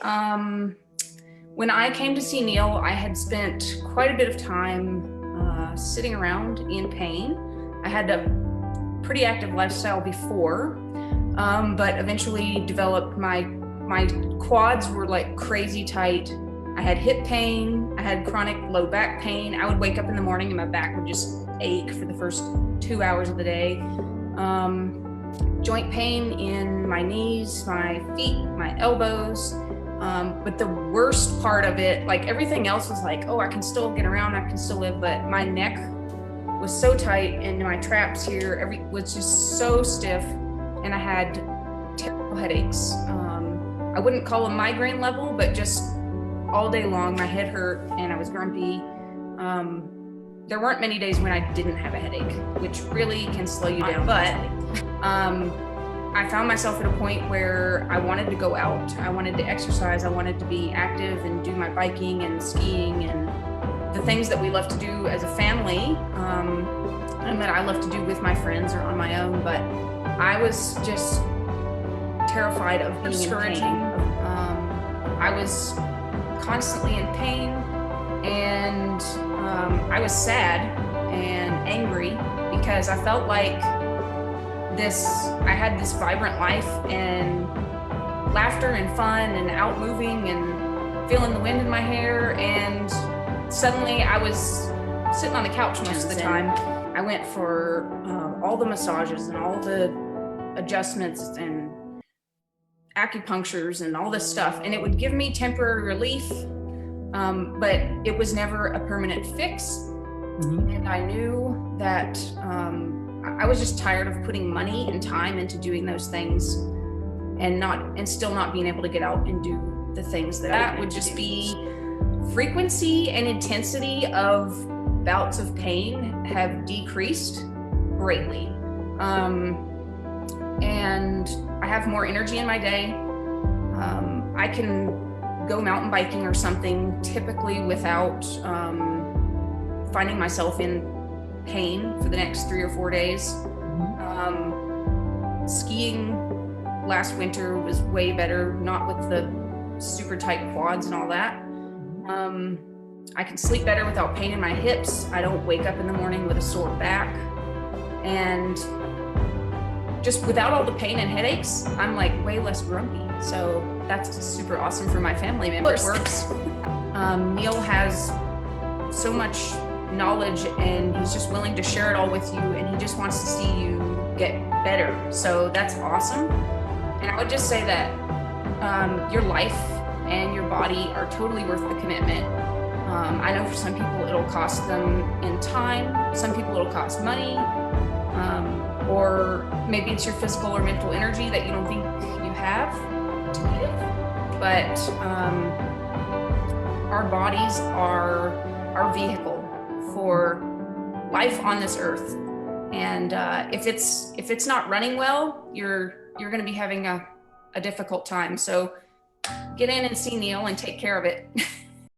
When I came to see Neil, I had spent quite a bit of time sitting around in pain. I had a pretty active lifestyle before, but eventually developed my quads were like crazy tight. I had hip pain, I had chronic low back pain. I would wake up in the morning and my back would just ache for the first 2 hours of the day. Joint pain in my knees, my feet, my elbows. But the worst part of it, like everything else was like, oh, I can still get around, I can still live, but my neck was so tight and my traps here was just so stiff, and I had terrible headaches. I wouldn't call them migraine level, but just all day long my head hurt and I was grumpy. There weren't many days when I didn't have a headache, which really can slow you down. But I found myself at a point where I wanted to go out. I wanted to exercise. I wanted to be active and do my biking and skiing and the things that we love to do as a family, and that I love to do with my friends or on my own. But I was just terrified of being discouraging. I was constantly in pain, and I was sad and angry because I felt like I had this vibrant life and laughter and fun and out moving and feeling the wind in my hair, and suddenly I was sitting on the couch most of the time. I went for all the massages and all the adjustments and acupunctures and all this stuff, and it would give me temporary relief, but it was never a permanent fix. And I knew that I was just tired of putting money and time into doing those things and still not being able to get out and do the things that would just be frequency and intensity of bouts of pain have decreased greatly. And I have more energy in my day. I can go mountain biking or something typically without finding myself in pain for the next 3 or 4 days. Skiing last winter was way better, not with the super tight quads and all that. I can sleep better without pain in my hips. I don't wake up in the morning with a sore back. And just without all the pain and headaches, I'm like way less grumpy. So that's super awesome for my family members. It works. Neil has so much knowledge and he's just willing to share it all with you, and he just wants to see you get better. So that's awesome. And I would just say that your life and your body are totally worth the commitment. I know for some people it'll cost them in time, some people it'll cost money, or maybe it's your physical or mental energy that you don't think you have to give. But our bodies are our vehicle for life on this earth, and if it's not running well, you're going to be having a difficult time. So get in and see Neil and take care of it.